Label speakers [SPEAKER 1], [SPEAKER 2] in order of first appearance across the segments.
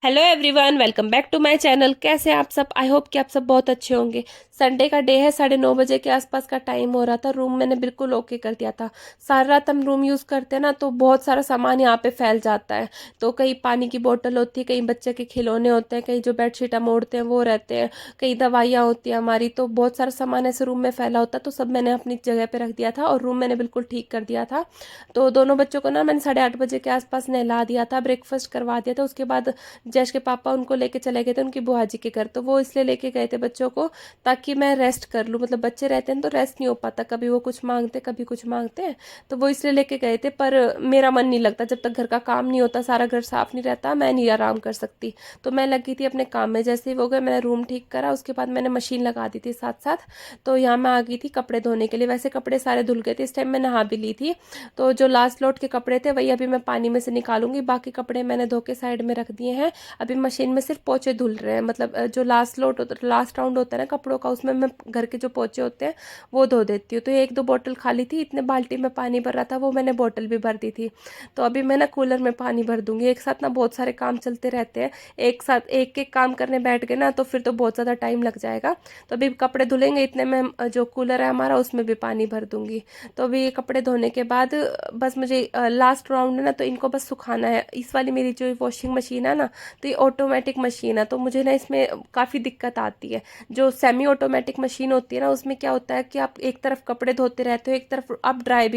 [SPEAKER 1] Hello everyone, welcome back to my channel. कैसे हैं आप सब? आई होप कि आप सब बहुत अच्छे होंगे। संडे का डे है, 9:30 बजे के आसपास का टाइम हो रहा था। रूम मैंने बिल्कुल ओके कर दिया था। सारा रात हम रूम यूज़ करते हैं ना, तो बहुत सारा सामान यहाँ पे फैल जाता है। तो कहीं पानी की बोतल होती है, कहीं बच्चे के खिलौने होते हैं, कहीं जो बेडशीट हम ओढ़ते हैं वो रहते हैं, कहीं दवाइयाँ होती हैं हमारी। तो बहुत सारा सामान ऐसे रूम में फैला होता है, तो सब मैंने अपनी जगह पे रख दिया था और रूम मैंने बिल्कुल ठीक कर दिया था। तो दोनों बच्चों को ना मैंने 8:30 बजे के आसपास नहला दिया था, ब्रेकफास्ट करवा दिया था। उसके बाद जैश के पापा उनको लेके चले गए थे उनकी बुआ जी के घर। तो वो इसलिए लेके गए थे बच्चों को ताकि मैं रेस्ट कर लूँ। मतलब बच्चे रहते हैं तो रेस्ट नहीं हो पाता, कभी वो कुछ मांगते कभी कुछ मांगते हैं। तो वो इसलिए लेके गए थे, पर मेरा मन नहीं लगता जब तक घर का काम नहीं होता, सारा घर साफ नहीं रहता, मैं नहीं आराम कर सकती। तो मैं लगी थी अपने काम में। जैसे ही वो गए मैंने रूम ठीक करा, उसके बाद मैंने मशीन लगा दी थी साथ साथ। तो यहाँ मैं आ गई थी कपड़े धोने के लिए। वैसे कपड़े सारे धुल गए थे, इस टाइम मैं नहा भी ली थी। तो जो लास्ट लोड के कपड़े थे वही अभी मैं पानी में से निकालूंगी। बाकी कपड़े मैंने धो के साइड में रख दिए हैं। अभी मशीन में सिर्फ पोंछे धुल रहे हैं। मतलब जो लास्ट राउंड होता है ना कपड़ों का, उसमें मैं घर के जो पोंछे होते हैं वो धो देती हूँ। तो ये 1-2 बोतल खाली थी, इतने बाल्टी में पानी भर रहा था, वो मैंने बोतल भी भर दी थी। तो अभी मैं ना कूलर में पानी भर दूंगी। एक साथ ना बहुत सारे काम चलते रहते हैं, एक साथ एक एक काम करने बैठ गए ना तो फिर तो बहुत ज़्यादा टाइम लग जाएगा। तो अभी कपड़े धुलेंगे इतने में जो कूलर है हमारा उसमें भी पानी भर दूंगी। तो अभी ये कपड़े धोने के बाद बस मुझे लास्ट राउंड है ना, तो इनको बस सुखाना है। इस वाली मेरी जो वॉशिंग मशीन है ना, तो ये ऑटोमेटिक मशीन है, तो मुझे ना इसमें काफ़ी दिक्कत आती है। जो सेमी ऑटोमेटिक मशीन होती है ना, उसमें क्या होता है कि आप एक तरफ कपड़े धोते रहते हो, एक तरफ आप ड्राई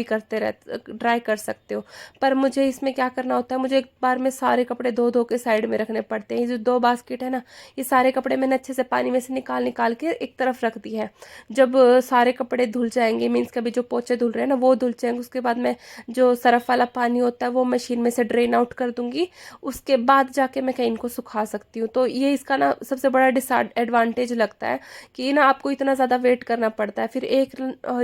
[SPEAKER 1] कर सकते हो। पर मुझे इसमें क्या करना होता है, मुझे एक बार में सारे कपड़े धो धो के साइड में रखने पड़ते हैं। ये जो 2 बास्केट है ना, ये सारे कपड़े मैंने अच्छे से पानी में से निकाल निकाल के एक तरफ रख दी है। जब सारे कपड़े धुल जाएंगे, मीन्स कभी जो पोंछे धुल रहे हैं ना वो धुल जाएंगे, उसके बाद मैं जो सरफ वाला पानी होता है वो मशीन में से ड्रेन आउट कर दूंगी। उसके बाद जाके मैं कहीं इनको सुखा सकती हूँ। तो ये इसका ना सबसे बड़ा डिसएडवांटेज लगता है कि ना आपको इतना ज़्यादा वेट करना पड़ता है। फिर एक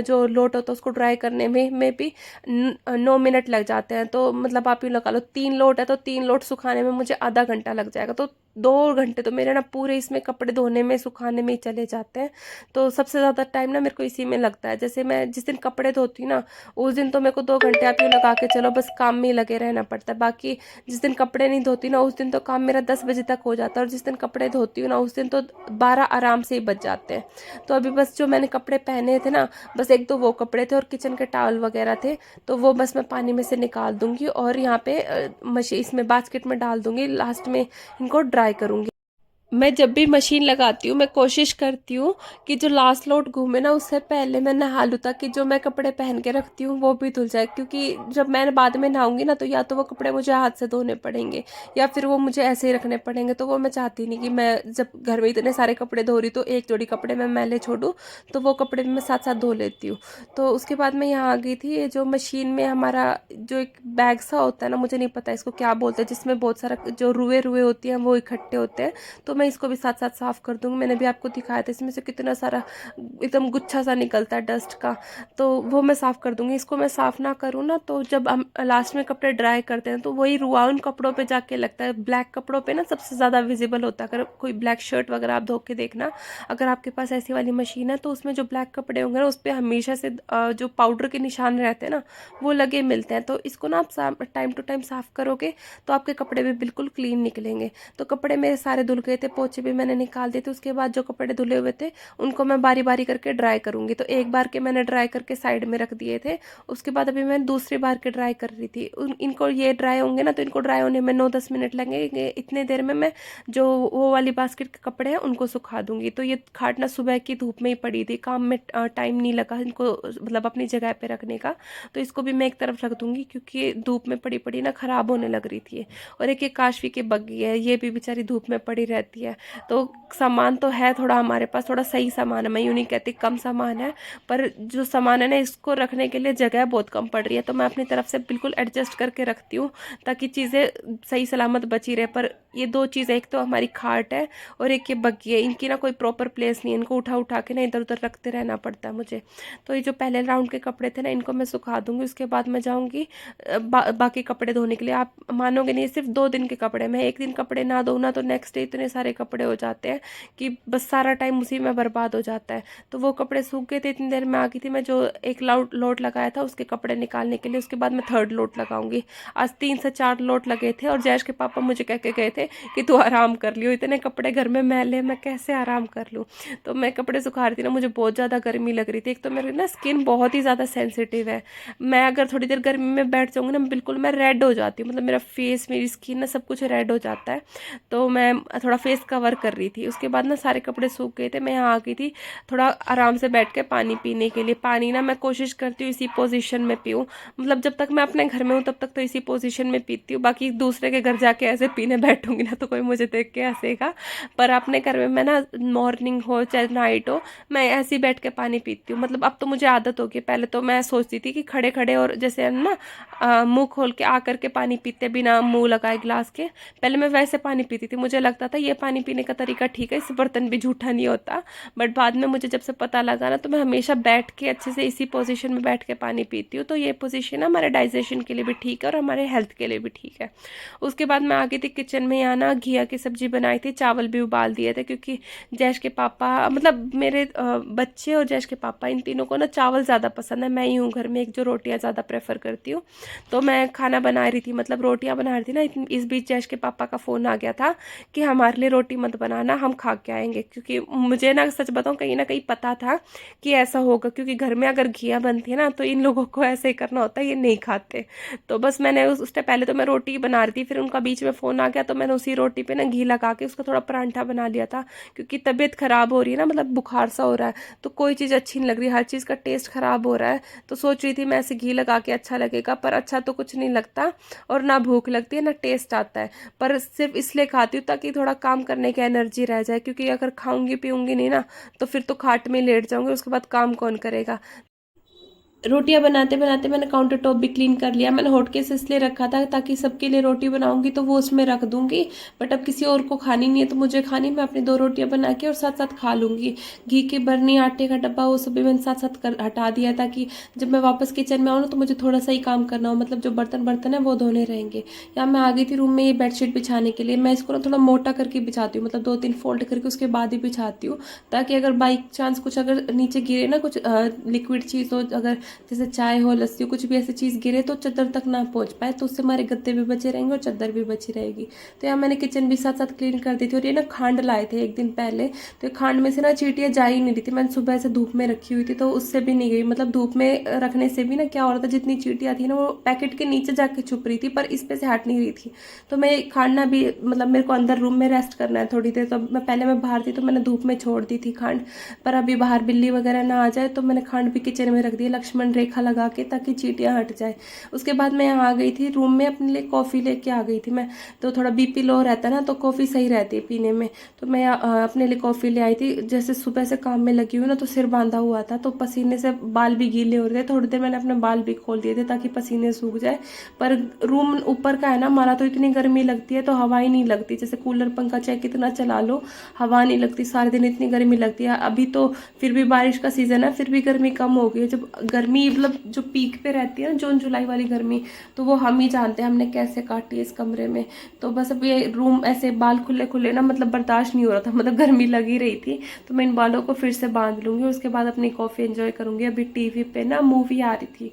[SPEAKER 1] जो लोट होता है उसको ड्राई करने में भी 9 मिनट लग जाते हैं। तो मतलब आप यूँ लगा लो 3 लोट है तो 3 लोट सुखाने में मुझे आधा घंटा लग जाएगा। तो 2 घंटे तो मेरे ना पूरे इसमें कपड़े धोने में सुखाने में ही चले जाते हैं। तो सबसे ज़्यादा टाइम ना मेरे को इसी में लगता है। जैसे मैं जिस दिन कपड़े धोती हूँ ना, उस दिन तो मेरे को 2 घंटे आप यूँ लगा के चलो बस काम में ही लगे रहना पड़ता है। बाकी जिस दिन कपड़े नहीं धोती ना, उस दिन तो काम मेरा 10 बजे तक हो जाता है। और जिस दिन कपड़े धोती हूँ ना, उस दिन तो 12 आराम से ही बच जाते हैं। तो अभी बस जो मैंने कपड़े पहने थे ना, बस एक दो वो कपड़े थे और किचन के टॉवल वगैरह थे। तो वो बस मैं पानी में से निकाल दूंगी और यहाँ पे मशीन इसमें बास्केट में डाल दूंगी। लास्ट में इनको ड्राई करूंगी। मैं जब भी मशीन लगाती हूँ मैं कोशिश करती हूँ कि जो लास्ट लोड घूमे ना उससे पहले मैं नहा लूँ, ताकि जो मैं कपड़े पहन के रखती हूँ वो भी धुल जाए। क्योंकि जब मैं बाद में नहाऊंगी ना, तो या तो वो कपड़े मुझे हाथ से धोने पड़ेंगे या फिर वो मुझे ऐसे ही रखने पड़ेंगे। तो वो मैं चाहती नहीं कि मैं जब घर में इतने सारे कपड़े धो रही तो एक जोड़ी कपड़े मैं मैले छोड़ूँ। तो वो कपड़े भी मैं साथ साथ धो लेती हूँ। तो उसके बाद मैं यहाँ आ गई थी। ये जो मशीन में हमारा जो एक बैग सा होता है ना, मुझे नहीं पता इसको क्या बोलते हैं, जिसमें बहुत सारा जो रुए रुए होती हैं वो इकट्ठे होते हैं। तो मैं इसको भी साथ साथ साफ कर दूंगी। मैंने भी आपको दिखाया था, इसमें से कितना सारा एकदम गुच्छा सा निकलता है डस्ट का। तो वो मैं साफ कर दूंगी। इसको मैं साफ ना करूँ ना, तो जब हम लास्ट में कपड़े ड्राई करते हैं तो वही रुआ उन कपड़ों पे जाके लगता है। ब्लैक कपड़ों पे ना सबसे ज़्यादा विजिबल होता है। अगर कोई ब्लैक शर्ट वगैरह आप धो के देखना, अगर आपके पास ऐसी वाली मशीन है, तो उसमें जो ब्लैक कपड़े होंगे ना उस पर हमेशा से जो पाउडर के निशान रहते हैं ना वो लगे मिलते हैं। तो इसको ना आप टाइम टू टाइम साफ करोगे तो आपके कपड़े भी बिल्कुल क्लीन निकलेंगे। तो कपड़े मेरे सारे धुल गए थे, पोछे भी मैंने निकाल दिए थे। उसके बाद जो कपड़े धुले हुए थे उनको मैं बारी बारी करके ड्राई करूंगी। तो एक बार के मैंने ड्राई करके साइड में रख दिए थे। उसके बाद अभी मैं दूसरी बार के ड्राई कर रही थी। इनको ये ड्राई होंगे ना, तो इनको ड्राई होने में 9-10 मिनट लगेंगे। इतने देर में मैं जो वो वाली बास्केट के कपड़े हैं उनको सुखा दूंगी। तो ये खाट ना सुबह की धूप में ही पड़ी थी, काम में टाइम नहीं लगा इनको मतलब अपनी जगह पे रखने का। तो इसको भी मैं एक तरफ रख दूंगी, क्योंकि धूप में पड़ी पड़ी ना खराब होने लग रही थी। और एक काशवी की बग्गी है, ये भी बेचारी धूप में पड़ी रहती है। तो सामान तो है थोड़ा हमारे पास, थोड़ा सही सामान है, मैं यूँ नहीं कहती कम सामान है, पर जो सामान है ना इसको रखने के लिए जगह बहुत कम पड़ रही है। तो मैं अपनी तरफ से बिल्कुल एडजस्ट करके रखती हूँ ताकि चीज़ें सही सलामत बची रहे। पर ये दो चीज़ें, एक तो हमारी खाट है और एक ये बग्गी है, इनकी ना कोई प्रॉपर प्लेस नहीं है। इनको उठा उठा के ना इधर उधर रखते रहना पड़ता है मुझे। तो ये जो पहले राउंड के कपड़े थे ना इनको मैं सुखा दूंगी। उसके बाद मैं जाऊँगी बाकी कपड़े धोने के लिए। आप मानोगे नहीं, सिर्फ 2 दिन के कपड़े, मैं एक दिन कपड़े ना धोऊँ ना तो नेक्स्ट डे इतने सारे सारे कपड़े हो जाते हैं कि बस सारा टाइम उसी में बर्बाद हो जाता है। तो वो कपड़े सूख गए थे, इतनी देर में आ गई थी मैं, जो एक लोट लगाया था उसके कपड़े निकालने के लिए। उसके बाद मैं थर्ड लोट लगाऊंगी। आज 3 से 4 लोट लगे थे और जैश के पापा मुझे कह के गए थे कि तू आराम कर लियो, इतने कपड़े घर में मैले, मैं कैसे आराम कर लूँ। तो मैं कपड़े सुखा रही थी ना, मुझे बहुत ज़्यादा गर्मी लग रही थी। एक तो मेरी ना स्किन बहुत ही ज़्यादा सेंसिटिव है, मैं अगर थोड़ी देर गर्मी में बैठ जाऊँगी ना बिल्कुल मैं रेड हो जाती हूँ, मतलब मेरा फेस, मेरी स्किन ना सब कुछ रेड हो जाता है। तो मैं थोड़ा फेस कवर कर रही थी। उसके बाद ना सारे कपड़े सूख गए थे, मैं यहाँ आ गई थी थोड़ा आराम से बैठ के पानी पीने के लिए। पानी ना मैं कोशिश करती हूँ इसी पोजीशन में पीऊँ, मतलब जब तक मैं अपने घर में हूँ तब तक तो इसी पोजीशन में पीती हूँ। बाकी दूसरे के घर जाके ऐसे पीने बैठूंगी ना तो कोई मुझे देख के हंसेगा, पर अपने घर में मैं ना मॉर्निंग हो चाहे नाइट हो मैं ऐसे ही बैठ के पानी पीती हूँ। मतलब अब तो मुझे आदत हो गई, पहले तो मैं सोचती थी कि खड़े खड़े और जैसे हम ना मुंह खोल के आकर के पानी पीते बिना मुंह लगाए ग्लास के, पहले मैं वैसे पानी पीती थी। मुझे लगता था ये पानी पीने का तरीका ठीक है, इससे बर्तन भी झूठा नहीं होता। बट बाद में मुझे जब से पता लगा ना तो मैं हमेशा बैठ के अच्छे से इसी पोजीशन में बैठ के पानी पीती हूँ। तो ये पोजीशन हमारे डाइजेशन के लिए भी ठीक है और हमारे हेल्थ के लिए भी ठीक है। उसके बाद मैं आ गई थी किचन में, यहाँ ना घिया की सब्जी बनाई थी, चावल भी उबाल दिए थे क्योंकि जैश के पापा, मतलब मेरे बच्चे और जैश के पापा, इन तीनों को ना चावल ज़्यादा पसंद है। मैं ही हूँ घर में एक जो रोटियाँ ज़्यादा प्रेफर करती हूँ। तो मैं खाना बना रही थी, मतलब रोटियाँ बना रही थी ना, इस बीच जैश के पापा का फ़ोन आ गया था कि हमारे लिए रोटी मत बनाना, हम खा के आएंगे। क्योंकि मुझे ना सच बताऊँ कहीं ना कहीं पता था कि ऐसा होगा, क्योंकि घर में अगर घिया बनती है ना तो इन लोगों को ऐसे ही करना होता है, ये नहीं खाते। तो बस मैंने उस टाइम पहले तो मैं रोटी बना रही थी, फिर उनका बीच में फ़ोन आ गया तो मैंने उसी रोटी पे ना घी लगा के उसका थोड़ा परांठा बना लिया था। क्योंकि तबीयत ख़राब हो रही है ना, मतलब बुखार सा हो रहा है तो कोई चीज़ अच्छी नहीं लग रही, हर चीज़ का टेस्ट ख़राब हो रहा है। तो सोच रही थी मैं ऐसे घी लगा के अच्छा लगेगा, पर अच्छा तो कुछ नहीं लगता और ना भूख लगती है ना टेस्ट आता है। पर सिर्फ इसलिए खाती हूँ ताकि थोड़ा काम करने की एनर्जी रह जाए, क्योंकि अगर खाऊंगी पीऊंगी नहीं ना तो फिर तो खाट में लेट जाऊंगी, उसके बाद काम कौन करेगा। रोटियां बनाते बनाते मैंने काउंटर टॉप भी क्लीन कर लिया। मैंने हॉटकेस इसलिए रखा था ताकि सबके लिए रोटी बनाऊंगी तो वो उसमें रख दूंगी, बट अब किसी और को खानी नहीं है तो मुझे खानी, मैं अपनी 2 रोटियां बना के और साथ साथ खा लूंगी। घी की बरनी, आटे का डब्बा, वो सब भी मैंने साथ साथ हटा दिया ताकि जब मैं वापस किचन में आऊँ ना तो मुझे थोड़ा सा ही काम करना हो, मतलब जो बर्तन बर्तन है वो धोने रहेंगे। यहाँ मैं आ गई थी रूम में ये बेडशीट बिछाने के लिए। मैं इसको ना थोड़ा मोटा करके बिछाती हूँ, मतलब 2-3 फोल्ड करके उसके बाद ही बिछाती हूँ, ताकि अगर बाई चांस कुछ अगर नीचे गिरे ना, कुछ लिक्विड चीज़ हो, अगर जैसे चाय हो, लस्सी हो, कुछ भी ऐसी चीज़ गिरे तो चादर तक ना पहुंच पाए, तो उससे हमारे गद्दे भी बचे रहेंगे और चादर भी बची रहेगी। तो यहाँ मैंने किचन भी साथ साथ क्लीन कर दी थी। और ये ना खांड लाए थे एक दिन पहले, तो ये खांड में से ना चींटियाँ जा ही नहीं रही थी। मैंने सुबह से धूप में रखी हुई थी तो उससे भी नहीं गई, मतलब धूप में रखने से भी ना क्या हो रहा था, जितनी चींटियाँ थी ना वो पैकेट के नीचे जाके छुप रही थी पर इस पे से हट नहीं रही थी। तो मैं खांडना भी, मतलब मेरे को अंदर रूम में रेस्ट करना है थोड़ी देर, तो मैं पहले मैं बाहर थी तो मैंने धूप में छोड़ दी थी खांड, पर अभी बाहर बिल्ली वगैरह ना आ जाए तो मैंने खांड भी किचन में रख दी लक्ष्मण रेखा लगा के, ताकि चींटियाँ हट जाए। उसके बाद मैं यहाँ आ गई थी रूम में, अपने लिए कॉफ़ी लेके आ गई थी मैं, तो थोड़ा बीपी लो रहता है ना तो कॉफ़ी सही रहती है पीने में। तो मैं अपने लिए कॉफ़ी ले आई थी। जैसे सुबह से काम में लगी हुई ना तो सिर बांधा हुआ था तो पसीने से बाल भी गीले हो रहे थे, थोड़ी देर मैंने अपने बाल भी खोल दिए थे ताकि पसीने सूख जाए। पर रूम ऊपर का है ना हमारा, तो इतनी गर्मी लगती है तो हवा ही नहीं लगती, जैसे कूलर पंखा चाहे कितना चला लो हवा नहीं लगती, सारे दिन इतनी गर्मी लगती है। अभी तो फिर भी बारिश का सीज़न है फिर भी गर्मी कम हो गई है। जब गर्मी मतलब जो पीक पे रहती है ना जून जुलाई वाली गर्मी, तो वो हम ही जानते हैं हमने कैसे काटी है इस कमरे में। तो बस अब ये रूम ऐसे बाल खुले खुले ना, मतलब बर्दाश्त नहीं हो रहा था, मतलब गर्मी लगी रही थी। तो मैं इन बालों को फिर से बांध लूँगी, उसके बाद अपनी कॉफ़ी एंजॉय करूँगी। अभी टीवी पे ना मूवी आ रही थी,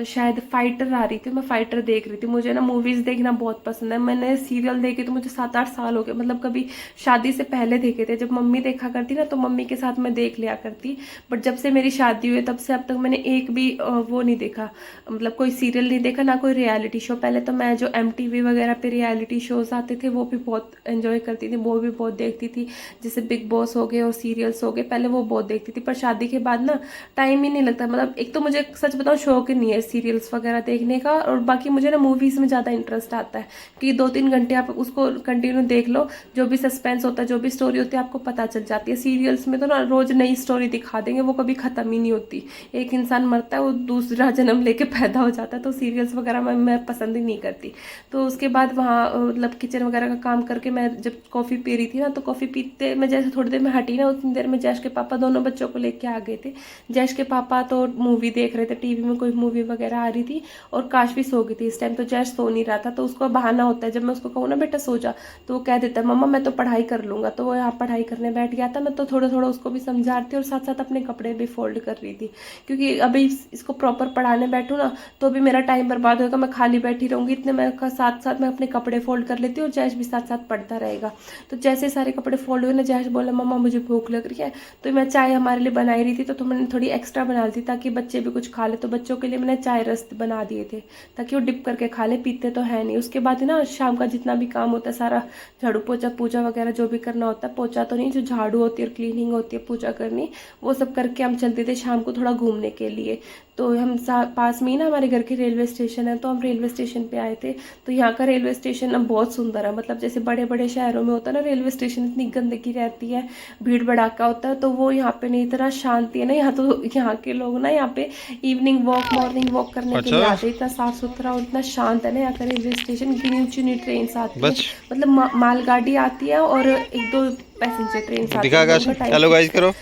[SPEAKER 1] शायद फाइटर आ रही थी, मैं फाइटर देख रही थी। मुझे ना मूवीज़ देखना बहुत पसंद है, मैंने सीरियल देखे तो मुझे 7-8 साल हो गए, मतलब कभी शादी से पहले देखे थे, जब मम्मी देखा करती ना तो मम्मी के साथ मैं देख लिया करती। बट जब से मेरी शादी हुई तब से अब तक मैंने एक भी वो नहीं देखा, मतलब कोई सीरियल नहीं देखा ना कोई रियलिटी शो। पहले तो मैं जो MTV वगैरह पे रियलिटी शोज आते थे वो भी बहुत एंजॉय करती थी, वो भी बहुत देखती थी, जैसे बिग बॉस हो गए और सीरियल्स हो गए, पहले वो बहुत देखती थी। पर शादी के बाद ना टाइम ही नहीं लगता, मतलब एक तो मुझे सच बताऊँ शौक ही नहीं है सीरियल्स वगैरह देखने का, और बाकी मुझे ना मूवीज़ में ज़्यादा इंटरेस्ट आता है कि 2-3 घंटे आप उसको कंटिन्यू देख लो, जो भी सस्पेंस होता है जो भी स्टोरी होती है आपको पता चल जाती है। सीरियल्स में तो ना रोज नई स्टोरी दिखा देंगे, वो कभी ख़त्म ही नहीं होती, एक इंसान मरता है वो दूसरा जन्म लेके पैदा हो जाता है। तो सीरियल्स वगैरह मैं पसंद ही नहीं करती। तो उसके बाद वहाँ मतलब किचन वगैरह का काम करके मैं जब कॉफ़ी पी रही थी ना, तो कॉफ़ी पीते मैं जैसे थोड़ी देर में हटी ना, उतनी देर में जैश के पापा दोनों बच्चों को लेके आ गए थे। जैश के पापा तो मूवी देख रहे थे, टीवी में कोई मूवी मूवी वगैरह आ रही थी और काश भी सो गई थी इस टाइम। तो जैश सो नहीं रहा था, तो उसको बहाना होता है, जब मैं उसको कहूँ ना बेटा सो जा, तो वो कह देता है मम्मा मैं तो पढ़ाई कर लूँगा। तो वो यहाँ पढ़ाई करने बैठ गया था। मैं तो थोड़ा थोड़ा उसको भी समझा रही थी और साथ साथ अपने कपड़े भी फोल्ड कर रही थी, क्योंकि अभी इसको प्रॉपर पढ़ाने बैठूँ ना तो भी मेरा टाइम बर्बाद होगा, मैं खाली बैठी रहूँगी। इतने मैं साथ साथ मैं अपने कपड़े फोल्ड कर लेती हूँ और जैश भी साथ साथ पढ़ता रहेगा। तो जैसे सारे कपड़े फोल्ड हुए ना, जैश बोला मम्मा मुझे भूख लग रही है। तो मैं चाय हमारे लिए बनाई रही थी, तो मैंने थोड़ी एक्स्ट्रा बना दी ताकि बच्चे भी कुछ खा ले। तो बच्चों के लिए मैंने चाय रस बना दिए थे ताकि वो डिप करके खा ले, पीते तो है नहीं। उसके बाद ना शाम का जितना भी काम होता है सारा, झाड़ू पोछा पूजा वगैरह जो भी करना होता है, पोछा तो नहीं, जो झाड़ू होती है और क्लीनिंग होती है पूजा करनी, वो सब करके हम चलते थे शाम को थोड़ा घूमने के लिए। तो हम पास में ही ना हमारे घर के रेलवे स्टेशन है, तो हम रेलवे स्टेशन पे आए थे। तो यहाँ का रेलवे स्टेशन अब बहुत सुंदर है, मतलब जैसे बड़े बड़े शहरों में होता है ना रेलवे स्टेशन, इतनी गंदगी रहती है, भीड़ भड़ाका होता है, तो वो यहाँ पे नहीं, इतना शांति है ना यहाँ। तो यहाँ के लोग ना यहाँ पे इवनिंग वॉक मॉर्निंग वॉक करने के लिए आते हैं, इतना साफ सुथरा और इतना शांत है ना यहाँ का रेलवे स्टेशन। गिनी चुनी ट्रेन आती है, मतलब मालगाड़ी आती है और एक दो पैसेंजर ट्रेन आती है।
[SPEAKER 2] हेलो गाइस करो,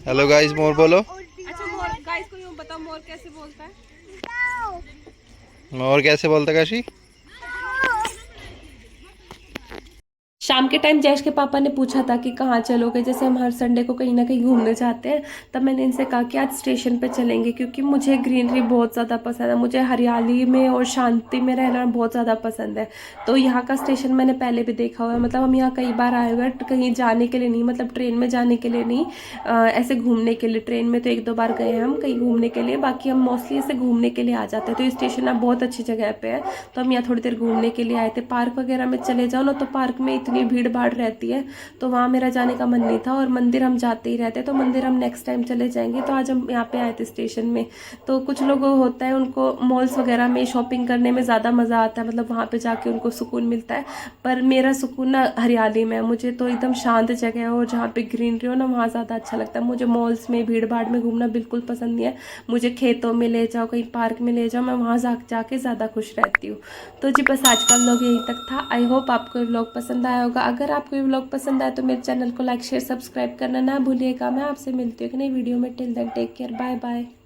[SPEAKER 2] हेलो गाइस मोर बोलो।
[SPEAKER 1] अच्छा मोर, गाइस को यूं बताओ मोर कैसे बोलता है?
[SPEAKER 2] मोर कैसे बोलता है काशी?
[SPEAKER 1] शाम के टाइम जैश के पापा ने पूछा था कि कहाँ चलोगे, जैसे हम हर संडे को कहीं ना कहीं घूमने जाते हैं। तब मैंने इनसे कहा कि आज स्टेशन पे चलेंगे, क्योंकि मुझे ग्रीनरी बहुत ज़्यादा पसंद है, मुझे हरियाली में और शांति में रहना बहुत ज़्यादा पसंद है। तो यहाँ का स्टेशन मैंने पहले भी देखा हुआ है, मतलब हम यहाँ कई बार आए हुए हैं, कहीं जाने के लिए नहीं, मतलब ट्रेन में जाने के लिए नहीं, ऐसे घूमने के लिए। ट्रेन में तो एक दो बार गए हैं हम कहीं घूमने के लिए, बाकी हम मोस्टली ऐसे घूमने के लिए आ जाते हैं। तो ये स्टेशन अब बहुत अच्छी जगह पे है, तो हम यहाँ थोड़ी देर घूमने के लिए आए थे। पार्क वगैरह में चले जाओ ना, तो पार्क में इतनी भीड़ भाड़ रहती है, तो वहाँ मेरा जाने का मन नहीं था। और मंदिर हम जाते ही रहते हैं, तो मंदिर हम नेक्स्ट टाइम चले जाएंगे। तो आज हम यहाँ पे आए थे स्टेशन में। तो कुछ लोग होता है उनको मॉल्स वगैरह में शॉपिंग करने में ज़्यादा मज़ा आता है, मतलब वहाँ पे जाके उनको सुकून मिलता है। पर मेरा सुकून ना हरियाली में है, मुझे तो एकदम शांत जगह हो जहाँ पे ग्रीनरी हो ना, वहाँ ज़्यादा अच्छा लगता है। मुझे मॉल्स में भीड़ भाड़ में घूमना बिल्कुल पसंद नहीं है। मुझे खेतों में ले जाओ, कहीं पार्क में ले जाओ, मैं वहाँ जाके ज़्यादा खुश रहती हूँ। तो जी बस आज का व्लॉग यहीं तक था। आई होप आपको ये व्लॉग पसंद आया होगा। अगर आपको ये व्लॉग पसंद आया तो मेरे चैनल को लाइक शेयर सब्सक्राइब करना ना भूलिएगा। मैं आपसे मिलती हूँ एक नई वीडियो में। Till then take care, bye bye.